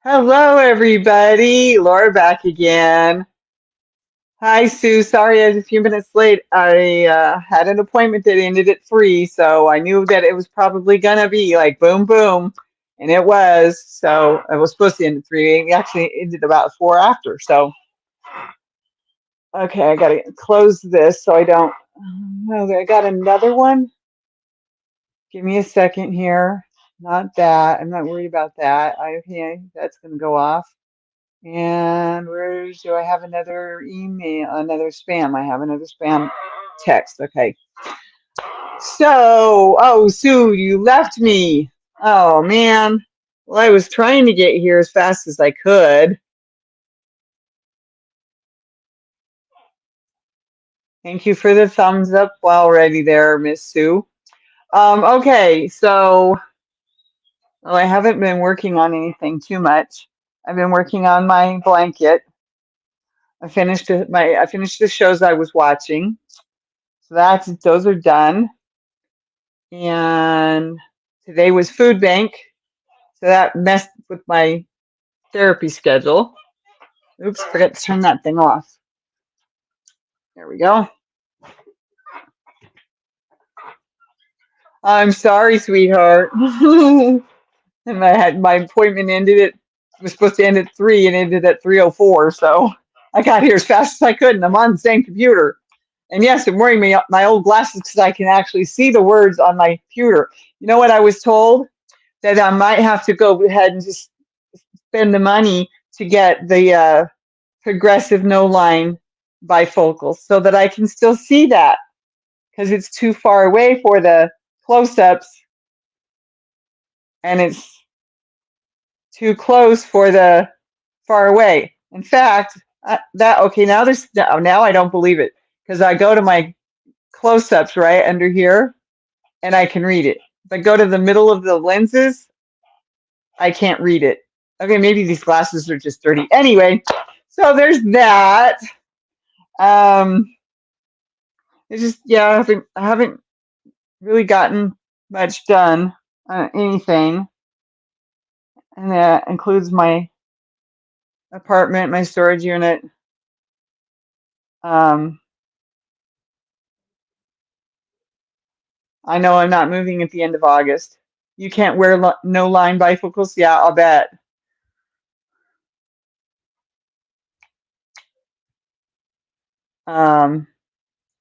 Hello, everybody. Laura back again. Hi, Sue. Sorry I was a few minutes late. I had an appointment that ended at 3, so I knew that it was probably going to be like boom, boom. And it was. So I was supposed to end at 3. It actually ended about 4 after. So, okay, I got to close this so I don't. Oh, I got another one. Give me a second here. Not that. I'm not worried about that. Okay, that's going to go off. And where do I have another email, another spam? I have another spam text. Okay. So, oh, Sue, you left me. Oh, man. Well, I was trying to get here as fast as I could. Thank you for the thumbs up already there, Miss Sue. Okay, so well, I haven't been working on anything too much. I've been working on my blanket. I finished the shows I was watching. So those are done. And today was food bank, so that messed with my therapy schedule. Oops, forgot to turn that thing off. There we go. I'm sorry, sweetheart. And my appointment was supposed to end at 3 and ended at 3:04. So I got here as fast as I could, and I'm on the same computer. And yes, I'm wearing my old glasses because I can actually see the words on my computer. You know what I was told? That I might have to go ahead and just spend the money to get the progressive no line bifocals so that I can still see that because it's too far away for the close-ups and it's too close for the far away. In fact, now I don't believe it because I go to my close-ups right under here and I can read it. If I go to the middle of the lenses, I can't read it. Okay, maybe these glasses are just dirty. Anyway, so there's that. Um, it's just yeah, I haven't really gotten much done on anything, and that includes my apartment, my storage unit. Um, I know I'm not moving at the end of August. You can't wear no line bifocals? Yeah, I'll bet. Um,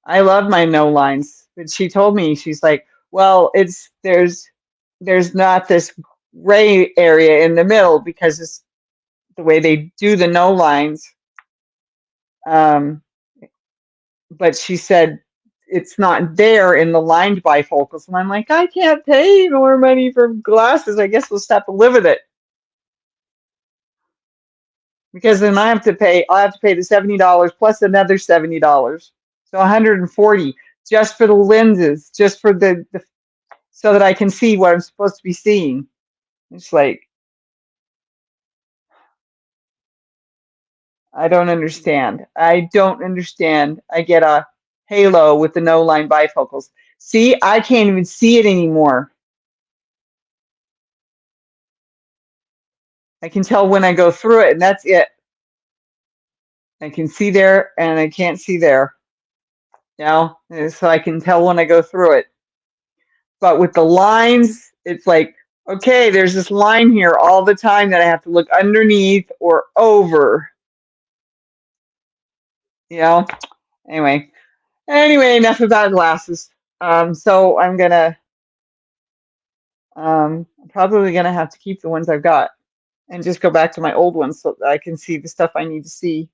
I love my no lines, but she told me she's like, well, it's there's not this gray area in the middle because it's the way they do the no lines. Um, but she said it's not there in the lined bifocals. And I'm like, I can't pay more money for glasses. I guess we'll just have to live with it. Because then I'll have to pay the $70 plus another $70. So 140 just for the lenses, just for the so that I can see what I'm supposed to be seeing. It's like I don't understand. I don't understand. I get a halo with the no line bifocals. See, I can't even see it anymore. I can tell when I go through it, and that's it. I can see there, and I can't see there. So I can tell when I go through it. But with the lines, it's like, okay, there's this line here all the time that I have to look underneath or over. You know. Anyway, enough about glasses. So I'm probably gonna have to keep the ones I've got and just go back to my old ones so that I can see the stuff I need to see.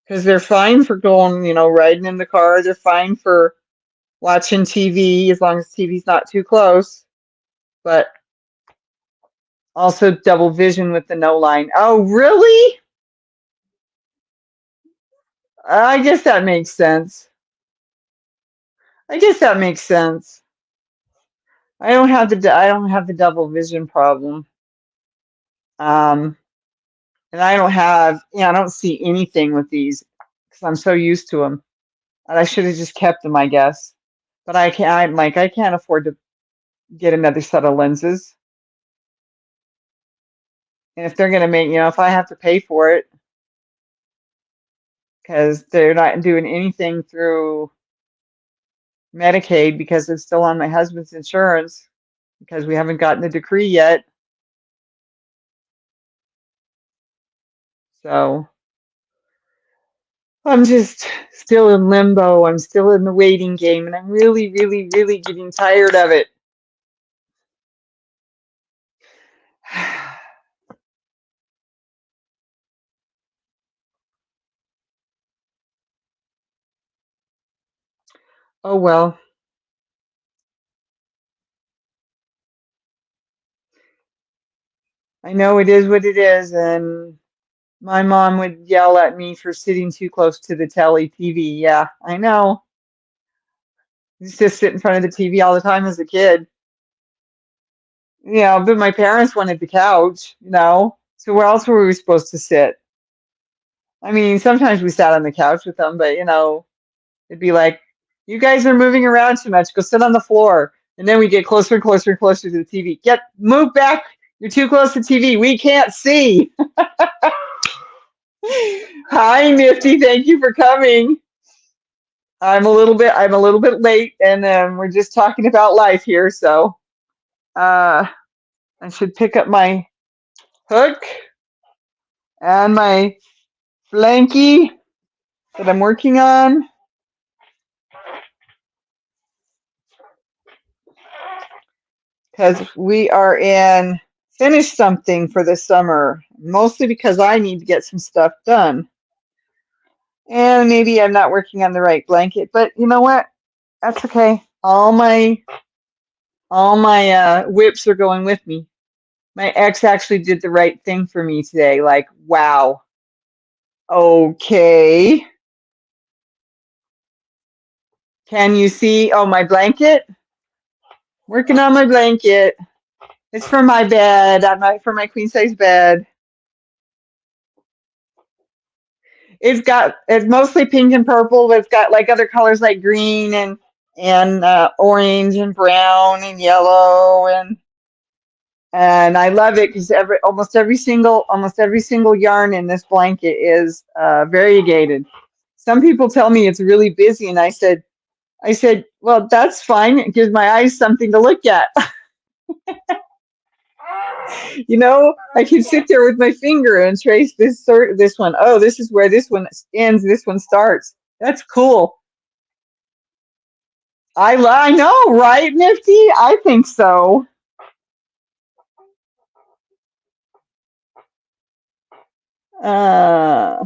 Because they're fine for going, riding in the car. They're fine for watching TV as long as TV's not too close. But also double vision with the no line. Oh, really? I guess that makes sense. I guess that makes sense. I don't have the double vision problem. Um, and I don't see anything with these because I'm so used to them. And I should have just kept them, I guess. But I can't afford to get another set of lenses. And if they're going to make, if I have to pay for it, because they're not doing anything through Medicaid because it's still on my husband's insurance because we haven't gotten the decree yet. So I'm just still in limbo. I'm still in the waiting game, and I'm really, really, really getting tired of it. Oh well, I know it is what it is, and my mom would yell at me for sitting too close to the TV. Yeah, I know. I used to sit in front of the TV all the time as a kid. But my parents wanted the couch. So where else were we supposed to sit? I mean, sometimes we sat on the couch with them, but it'd be like, you guys are moving around too much. Go sit on the floor. And then we get closer and closer and closer to the TV. Move back. You're too close to TV. We can't see. Hi, Nifty. Thank you for coming. I'm a little bit late, and we're just talking about life here. So I should pick up my hook and my blankie that I'm working on, because we are in finish something for the summer, mostly because I need to get some stuff done. And maybe I'm not working on the right blanket, but you know what? That's okay. All my whips are going with me. My ex actually did the right thing for me today. Like, wow. Okay. Can you see? Oh, my blanket? Working on my blanket. It's for my bed, for my queen size bed. It's mostly pink and purple, but it's got like other colors like green and orange and brown and yellow and I love it because almost every single yarn in this blanket is variegated. Some people tell me it's really busy, and I said, well, that's fine. It gives my eyes something to look at. I can sit there with my finger and trace this one. Oh, this is where this one ends. This one starts. That's cool. I know, right, Nifty? I think so. Uh,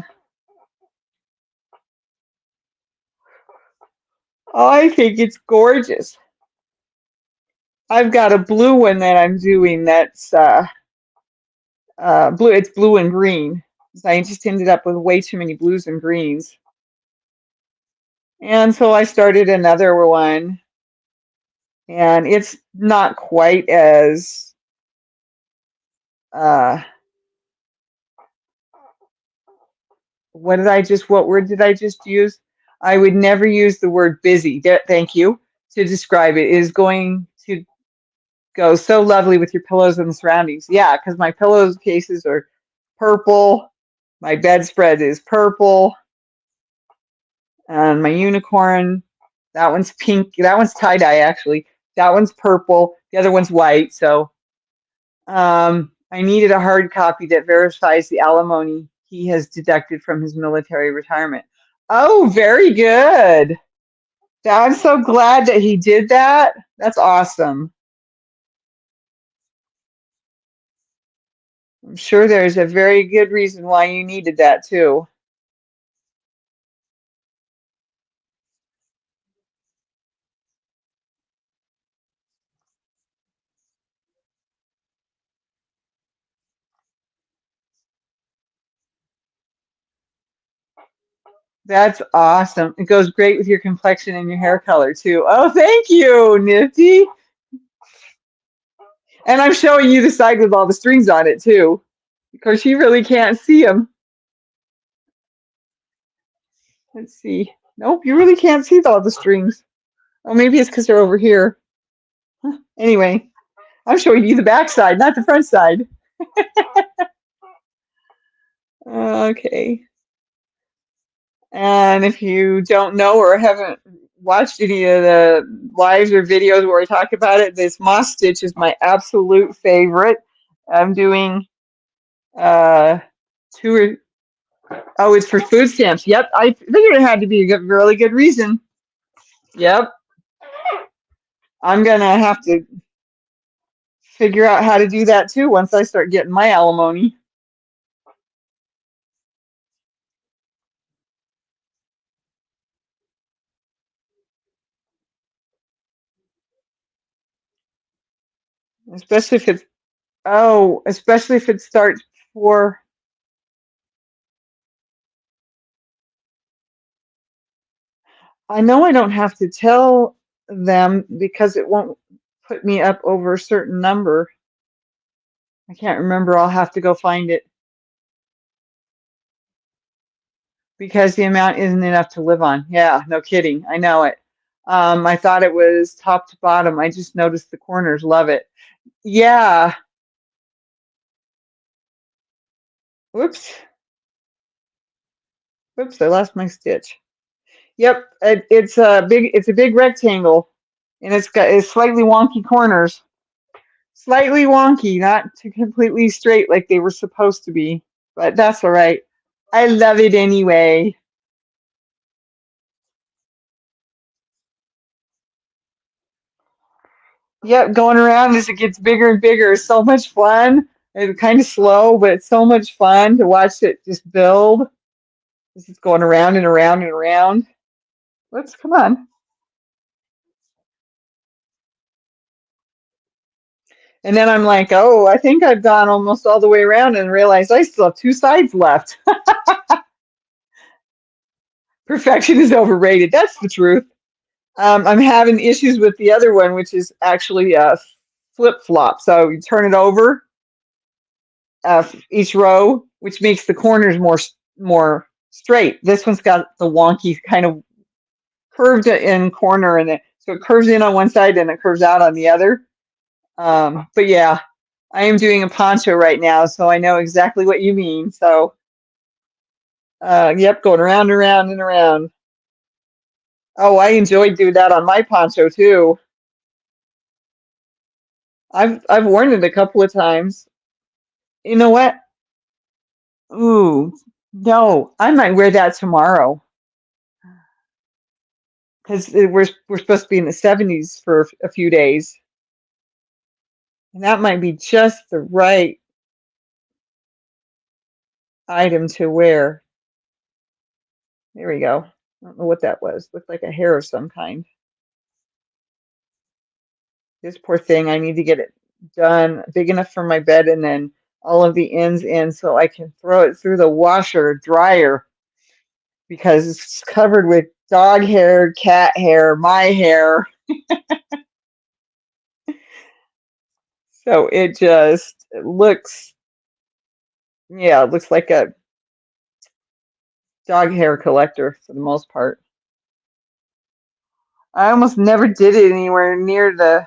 I think it's gorgeous. I've got a blue one that I'm doing that's blue. It's blue and green. So I just ended up with way too many blues and greens. And so I started another one, and it's not quite as uh, what word did I just use? I would never use the word busy. Thank you to describe it. It is going to go so lovely with your pillows and the surroundings. Yeah, because my pillowcases are purple. My bedspread is purple. And my unicorn, that one's pink. That one's tie-dye, actually. That one's purple. The other one's white. So I needed a hard copy that verifies the alimony he has deducted from his military retirement. Oh, very good. I'm so glad that he did that. That's awesome. I'm sure there's a very good reason why you needed that too. That's awesome. It goes great with your complexion and your hair color too. Oh, thank you, Nifty. And I'm showing you the side with all the strings on it too, because you really can't see them. Let's see. Nope, you really can't see all the strings. Oh, maybe it's because they're over here. Anyway, I'm showing you the back side, not the front side. Okay. And if you don't know or haven't watched any of the lives or videos where I talk about it, this moss stitch is my absolute favorite. I'm doing uh two or oh, it's for food stamps. Yep, I figured it had to be a really good reason. Yep, I'm gonna have to figure out how to do that too once I start getting my alimony. Especially if it's especially if it starts for I know I don't have to tell them because it won't put me up over a certain number. I can't remember. I'll have to go find it because the amount isn't enough to live on. Yeah, no kidding. I know it. I thought it was top to bottom. I just noticed the corners. Love it. Yeah. Whoops. Whoops. I lost my stitch. Yep. It's a big rectangle, and it's slightly wonky corners. Slightly wonky, not too completely straight like they were supposed to be, but that's all right. I love it anyway. Yep, going around as it gets bigger and bigger is so much fun. It's kind of slow, but it's so much fun to watch it just build. This is going around and around and around. Let's come on. And then I'm like, oh, I think I've gone almost all the way around and realized I still have two sides left. Perfection is overrated. That's the truth. I'm having issues with the other one, which is actually a flip flop. So you turn it over each row, which makes the corners more straight. This one's got the wonky kind of curved in corner, and so it curves in on one side and it curves out on the other. But yeah, I am doing a poncho right now, so I know exactly what you mean. So yep, going around and around and around. Oh, I enjoyed doing that on my poncho too. I've worn it a couple of times. You know what? Ooh, no, I might wear that tomorrow because we're supposed to be in the 70s for a few days, and that might be just the right item to wear. There we go. I don't know what that was. Looked like a hair of some kind. This poor thing, I need to get it done big enough for my bed and then all of the ends in so I can throw it through the washer or dryer because it's covered with dog hair, cat hair, my hair. So it looks, yeah, it looks like a dog hair collector for the most part. I almost never did it anywhere near the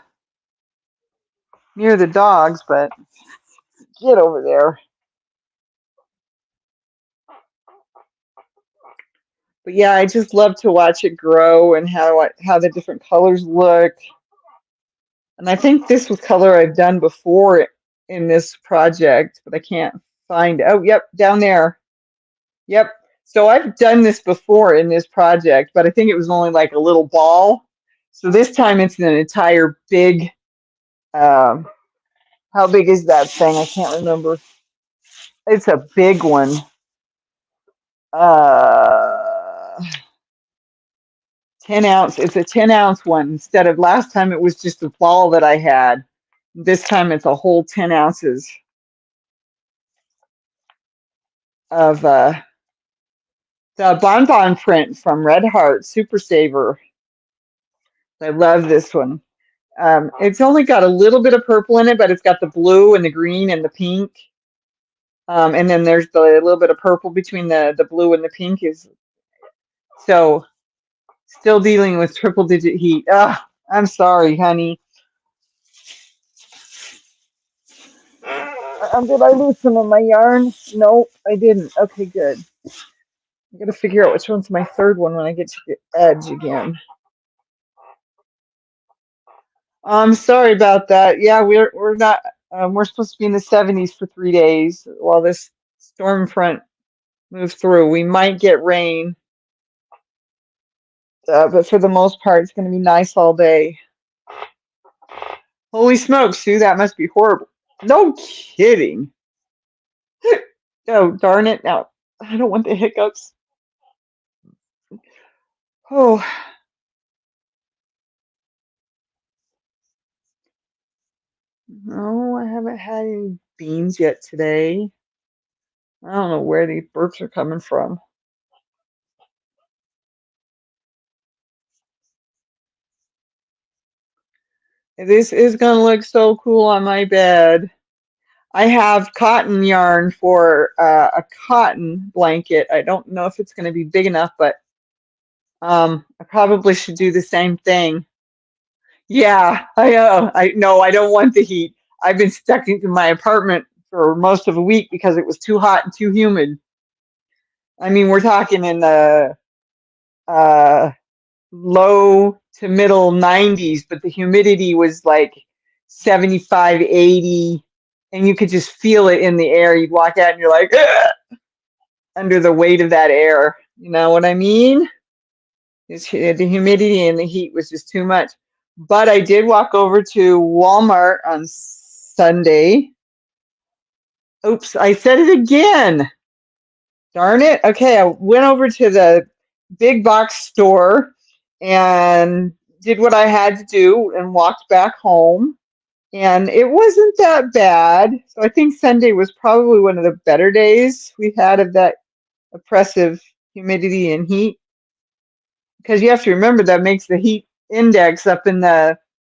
dogs, but get over there. But yeah, I just love to watch it grow and how the different colors look. And I think this was color I've done before in this project, but I can't find. Oh, yep, down there. Yep. So I've done this before in this project, but I think it was only like a little ball. So this time it's an entire big. Um, how big is that thing? I can't remember. It's a big one. Uh, 10 ounce. It's a 10 ounce one instead of last time it was just a ball that I had. This time it's a whole 10 ounces of the Bonbon print from Red Heart Super Saver. I love this one. It's only got a little bit of purple in it, but it's got the blue and the green and the pink. And then there's the little bit of purple between the blue and the pink is so still dealing with triple digit heat. Ah, I'm sorry, honey. Did I lose some of my yarn? Nope, I didn't. Okay, good. I'm gonna figure out which one's my third one when I get to the edge again. I'm sorry about that. Yeah, we're not. We're supposed to be in the 70s for 3 days while this storm front moves through. We might get rain, but for the most part, it's going to be nice all day. Holy smokes, Sue, that must be horrible. No kidding. Oh, darn it. No, I don't want the hiccups. Oh, no, I haven't had any beans yet today. I don't know where these burps are coming from. This is going to look so cool on my bed. I have cotton yarn for a cotton blanket. I don't know if it's going to be big enough, but I probably should do the same thing. Yeah, I know. I no, I don't want the heat. I've been stuck into my apartment for most of a week because it was too hot and too humid. I mean, we're talking in the uh, low to middle 90s, but the humidity was like 75, 80, and you could just feel it in the air. You'd walk out and you're like, "Ugh," under the weight of that air. You know what I mean? The humidity and the heat was just too much. But I did walk over to Walmart on Sunday. Oops, I said it again. Darn it. Okay, I went over to the big box store and did what I had to do and walked back home. And it wasn't that bad. So I think Sunday was probably one of the better days we've had of that oppressive humidity and heat. Because you have to remember that makes the heat index up in the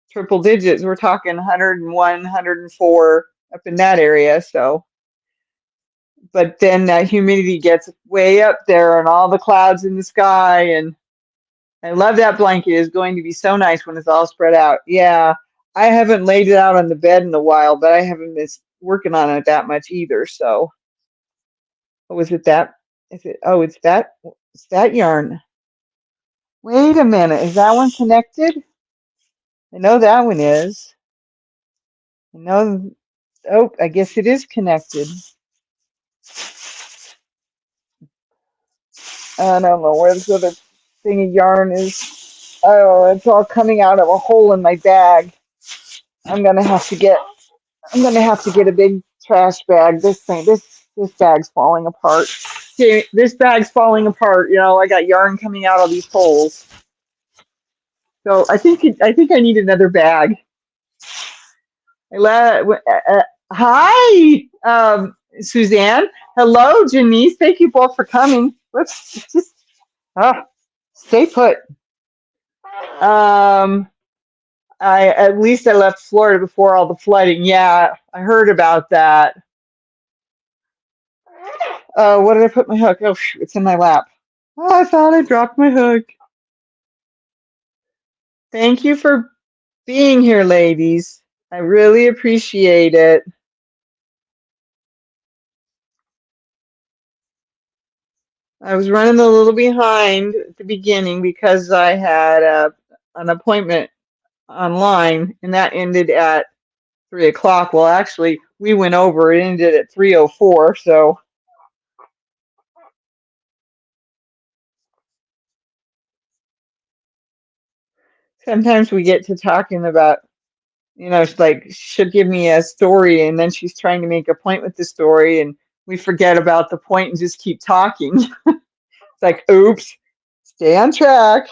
triple digits. We're talking 101, 104 up in that area. So, but then that humidity gets way up there and all the clouds in the sky. And I love that blanket. It's going to be so nice when it's all spread out. Yeah, I haven't laid it out on the bed in a while, but I haven't been working on it that much either. So, what was it that? Is it? Oh, it's that. It's that yarn. Wait a minute. Is that one connected? I know that one is. I know. Oh, I guess it is connected. I don't know where this other thing of yarn is. Oh, it's all coming out of a hole in my bag. I'm gonna have to get. I'm gonna have to get a big trash bag. This bag's falling apart. Okay, this bag's falling apart. You know, I got yarn coming out of these holes. So I think I need another bag. Hi, Suzanne. Hello, Janice. Thank you both for coming. Let's just stay put. Um, I at least I left Florida before all the flooding. Yeah, I heard about that. What did I put my hook? Oh, it's in my lap. Oh, I thought I dropped my hook. Thank you for being here, ladies. I really appreciate it. I was running a little behind at the beginning because I had an appointment online, and that ended at 3 o'clock. Well, actually, we went over. It ended at 3:04. So sometimes we get to talking about, you know, it's like she'll give me a story, and then she's trying to make a point with the story, and we forget about the point and just keep talking. It's like, oops, stay on track.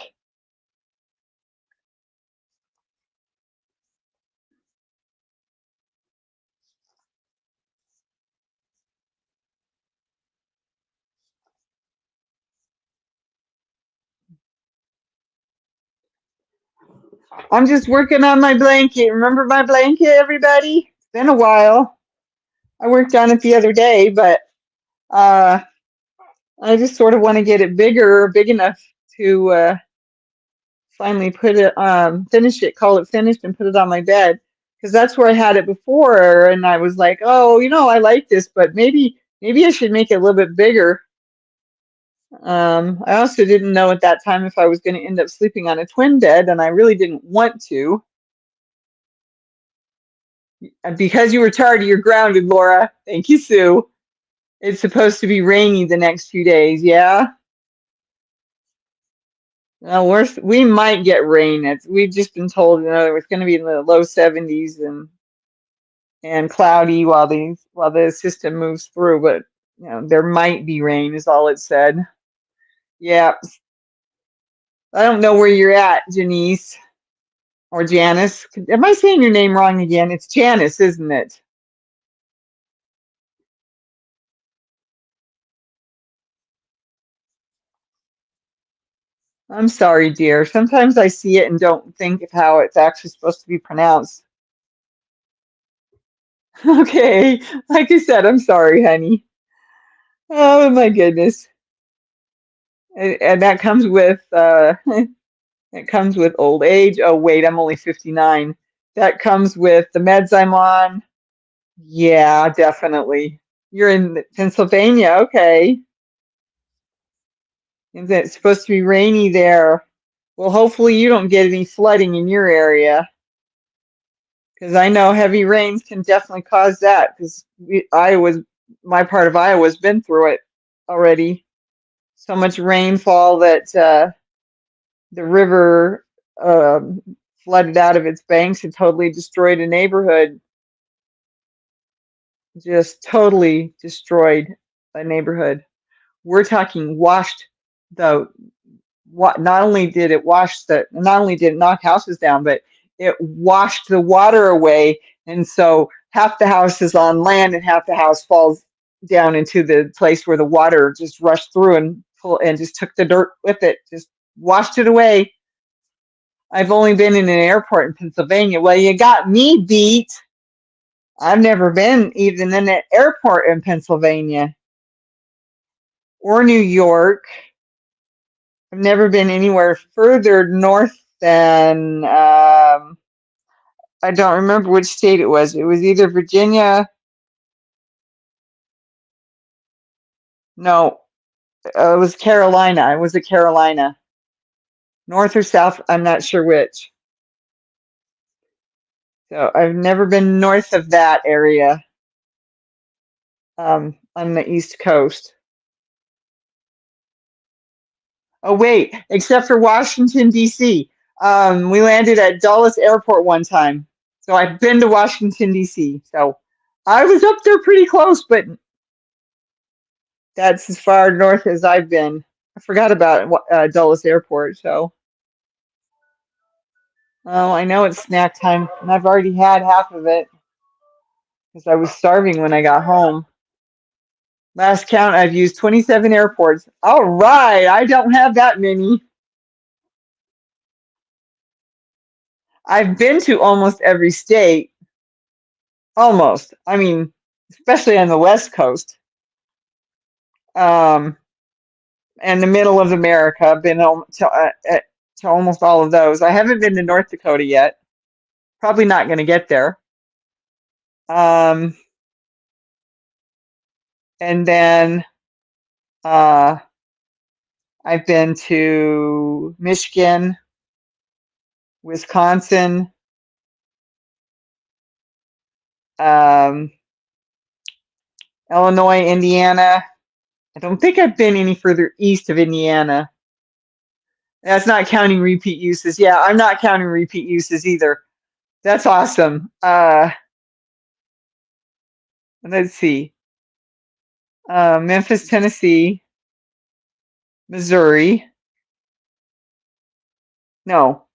I'm just working on my blanket. Remember my blanket, everybody? It's been a while. I worked on it the other day, but uh, I just sort of want to get it bigger, big enough to finally put it, finish it, call it finished, and put it on my bed. because that's where I had it before, and I was like, oh, I like this, but maybe I should make it a little bit bigger. I also didn't know at that time if I was going to end up sleeping on a twin bed, and I really didn't want to. And because you were tardy, you're grounded, Laura. Thank you, Sue. It's supposed to be rainy the next few days, yeah? We might get rain. We've just been told, it's going to be in the low 70s and cloudy while the system moves through, but there might be rain is all it said. Yeah. I don't know where you're at, Janice or Janice. Am I saying your name wrong again? It's Janice, isn't it? I'm sorry, dear. Sometimes I see it and don't think of how it's actually supposed to be pronounced. Okay. Like I said, I'm sorry, honey. Oh my goodness. And that comes with it comes with old age. Oh wait, I'm only 59. That comes with the meds I'm on. Yeah, definitely. You're in Pennsylvania, okay. And it's supposed to be rainy there. Well, hopefully you don't get any flooding in your area, because I know heavy rains can definitely cause that. Because my part of Iowa's been through it already. So much rainfall that the river flooded out of its banks and totally destroyed a neighborhood. Just totally destroyed a neighborhood. We're talking washed the not only did it knock houses down, but it washed the water away, and so half the house is on land and half the house falls down into the place where the water just rushed through and just took the dirt with it, just washed it away. I've only been in an airport in Pennsylvania. Well, you got me beat. I've never been even in an airport in Pennsylvania or New York. I've never been anywhere further north than I don't remember which state it was. It was either Virginia. No, it was Carolina. It was a Carolina, north or south. I'm not sure which. So I've never been north of that area on the East Coast. Oh wait, except for Washington D.C. We landed at Dulles Airport one time, so I've been to Washington D.C. So I was up there pretty close, but that's as far north as I've been. I forgot about Dulles Airport. So, oh, I know it's snack time, and I've already had half of it because I was starving when I got home. Last count, I've used 27 airports. All right, I don't have that many. I've been to almost every state. Almost. I mean, especially on the West Coast, um, and the middle of America. I've been to almost all of those. I haven't been to North Dakota yet. Probably not going to get there. Um, and then uh, I've been to Michigan, Wisconsin, um, Illinois, Indiana. I don't think I've been any further east of Indiana. That's not counting repeat uses. Yeah, I'm not counting repeat uses either. That's awesome. Let's see. Memphis, Tennessee, Missouri. No,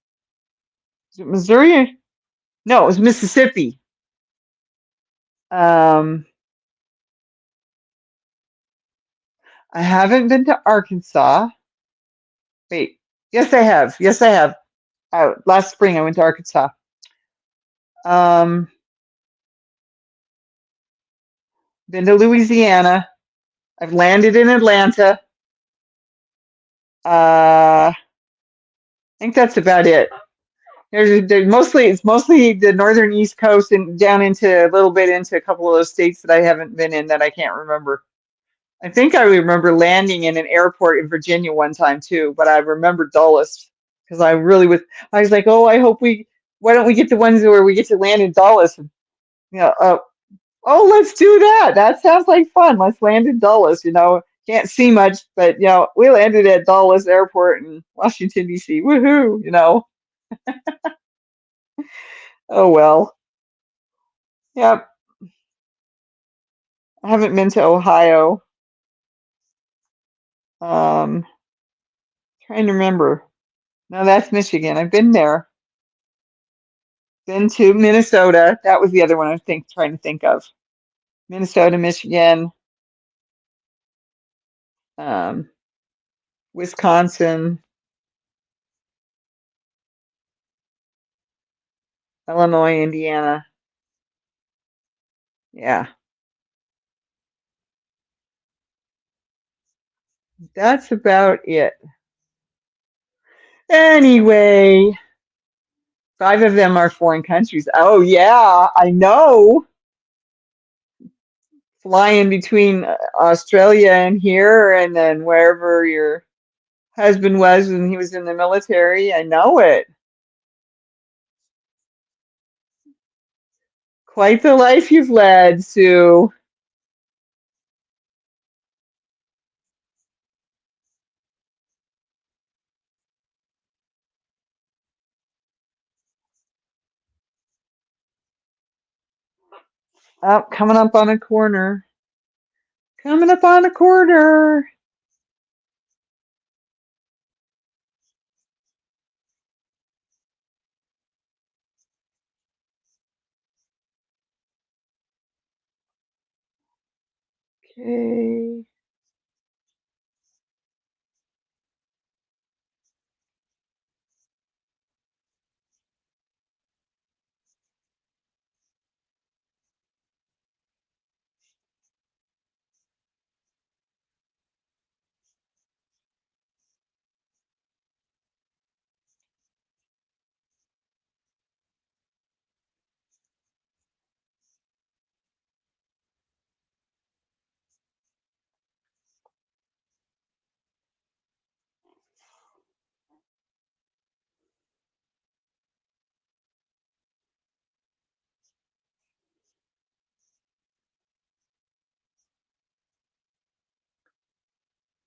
is it Missouri? No, it was Mississippi. Um, I haven't been to Arkansas. Wait, yes, I have. Yes, I have. Last spring, I went to Arkansas. Um, been to Louisiana. I've landed in Atlanta. I think that's about it. It's mostly the northern East Coast and down into a little bit into a couple of those states that I haven't been in that I can't remember. I think I remember landing in an airport in Virginia one time too, but I remember Dulles because I was like, oh, why don't we get the ones where we get to land in Dulles? And, you know, oh, let's do that. That sounds like fun. Let's land in Dulles. Can't see much, but we landed at Dulles Airport in Washington, D.C. Woohoo, Oh well. Yep. I haven't been to Ohio. Um, Trying to remember. No, that's Michigan. I've been there. Been to Minnesota. That was the other one I was trying to think of. Minnesota, Michigan, um, Wisconsin, Illinois, Indiana. Yeah, that's about it. Anyway, five of them are foreign countries. Oh yeah, I know. Flying between Australia and here, and then wherever your husband was when he was in the military. I know it. Quite the life you've led, Sue. Oh, coming up on a corner. Coming up on a corner. Okay.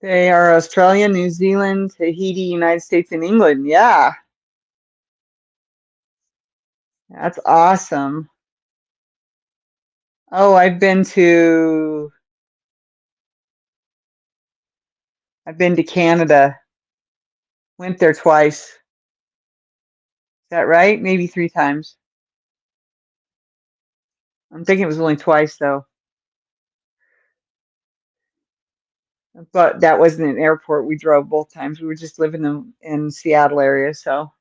They are Australia, New Zealand, Tahiti, United States, and England. Yeah, that's awesome. Oh, I've been to Canada. Went there twice. Is that right? Maybe three times. I'm thinking it was only twice though. But that wasn't an airport. We drove both times. We were just living in Seattle area, so.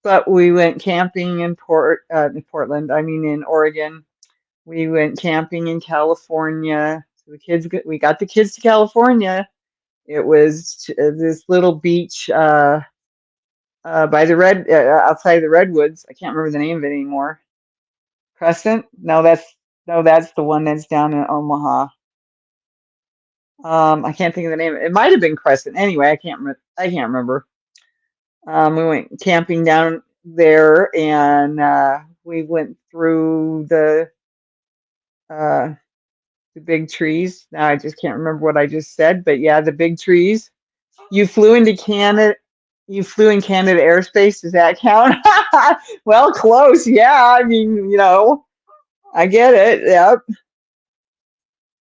But we went camping in Portland. I mean, in Oregon. We went camping in California. So we got the kids to California. It was this little beach by the outside of the redwoods. I can't remember the name of it anymore. Crescent? No, that's the one that's down in Omaha. I can't think of the name. It might have been Crescent. Anyway, I can't remember. We went camping down there, and we went through uh, the big trees. Now I just can't remember what I just said, but yeah, the big trees. You flew into Canada. You flew in Canada airspace. Does that count? Well, close. Yeah, I mean, I get it. Yep.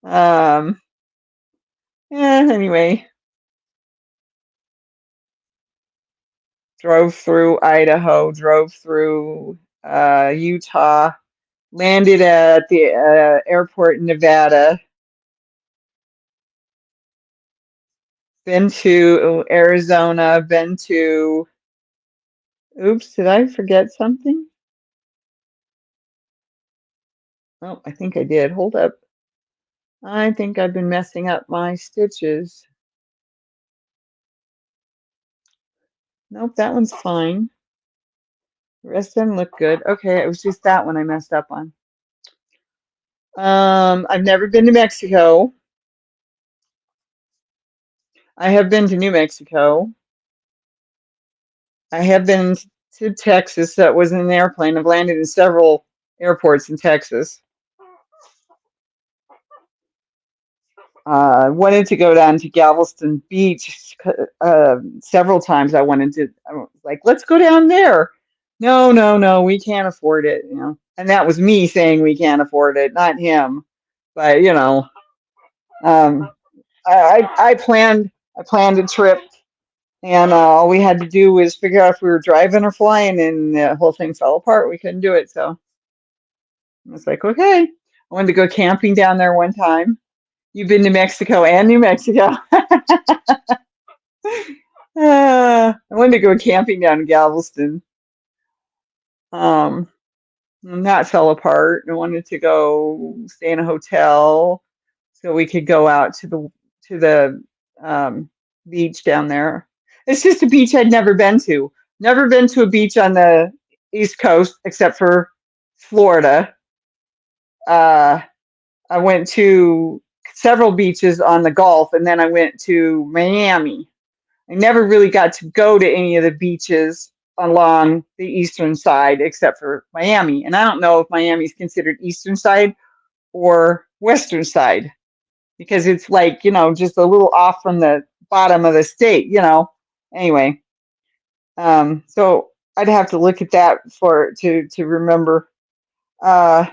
Um. Yeah. Anyway, drove through Idaho. Drove through Utah. Landed at the airport in Nevada. Been to Arizona. Been to. Oops, did I forget something? Oh, I think I did. Hold up. I think I've been messing up my stitches. Nope, that one's fine. The rest of them look good. Okay, it was just that one I messed up on. I've never been to Mexico. I have been to New Mexico. I have been to Texas. That was in an airplane. I've landed in several airports in Texas. I wanted to go down to Galveston Beach several times. I was like, let's go down there. No, no, no, we can't afford it, you know. And that was me saying we can't afford it, not him. But you know, um, I planned a trip, and all we had to do was figure out if we were driving or flying, and the whole thing fell apart. We couldn't do it, so I was like, okay. I wanted to go camping down there one time. You've been to Mexico and New Mexico. I wanted to go camping down in Galveston. Um, and that fell apart. I wanted to go stay in a hotel so we could go out to the beach down there. It's just a beach I'd never been to. Never been to a beach on the East Coast except for Florida. Uh, I went to several beaches on the Gulf, and then I went to Miami. I never really got to go to any of the beaches along the eastern side except for Miami. And I don't know if Miami is considered eastern side or western side because it's like, you know, just a little off from the bottom of the state, you know. Anyway, so I'd have to look at that for to remember. Uh,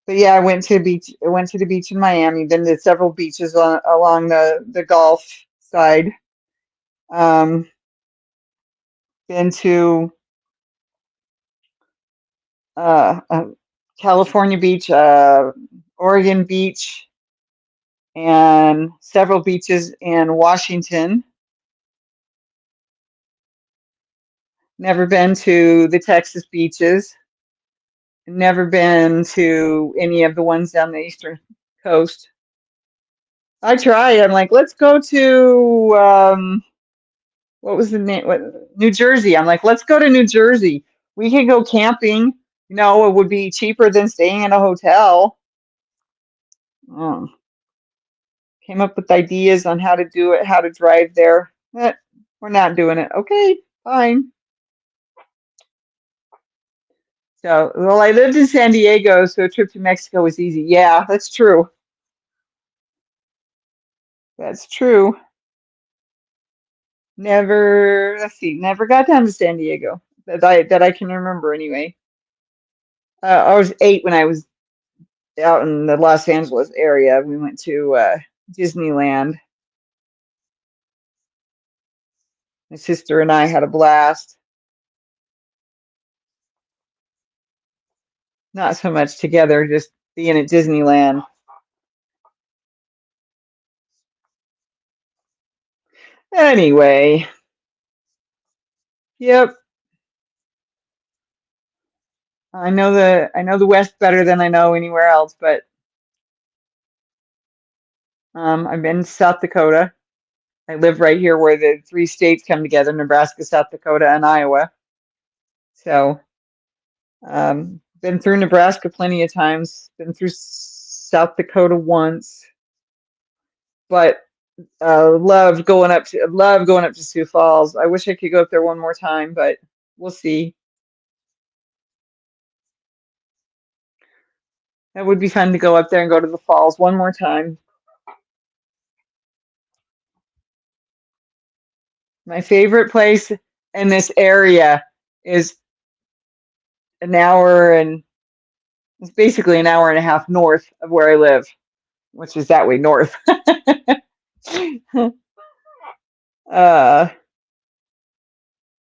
but yeah, I went to the beach. I went to the beach in Miami. Been to several beaches along the Gulf side. Um, been to uh, California Beach, Oregon Beach, and several beaches in Washington. Never been to the Texas beaches. Never been to any of the ones down the eastern coast. I try. I'm like, let's go to what was the name? What, New Jersey. I'm like, let's go to New Jersey. We can go camping. You know, it would be cheaper than staying in a hotel. Oh, came up with ideas on how to do it, how to drive there. We're not doing it. Okay, fine. So, well, I lived in San Diego, so a trip to Mexico was easy. Yeah, that's true. That's true. Never, let's see, never got down to San Diego that I can remember anyway. I was 8 when I was out in the Los Angeles area. We went to Disneyland. My sister and I had a blast. Not so much together, just being at Disneyland. Anyway, yep. I know the West better than I know anywhere else, but I've been to South Dakota. I live right here where the three states come together, Nebraska, South Dakota, and Iowa. So, been through Nebraska plenty of times, been through South Dakota once, but love going up to Sioux Falls. I wish I could go up there one more time, but we'll see. That would be fun to go up there and go to the falls one more time. My favorite place in this area is an hour and it's basically an hour and a half north of where I live, which is that way north. uh,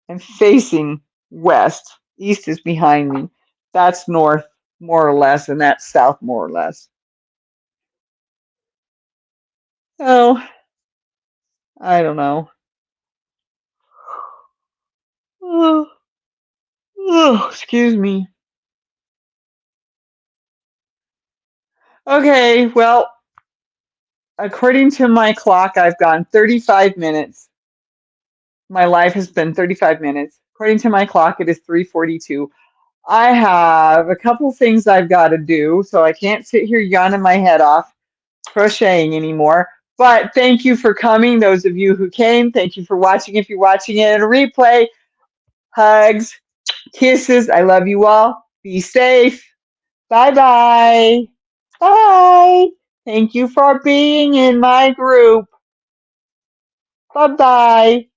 I'm facing west. East is behind me. That's north, more or less, and that's south, more or less. Oh, I don't know. Oh, oh, excuse me. Okay, well, according to my clock, I've gone 35 minutes. My life has been 35 minutes. According to my clock, it is 3:42. I have a couple things I've got to do, so I can't sit here yawning my head off crocheting anymore. But thank you for coming, those of you who came. Thank you for watching. If you're watching it in a replay, hugs, kisses. I love you all. Be safe. Bye-bye. Bye. Thank you for being in my group. Bye-bye.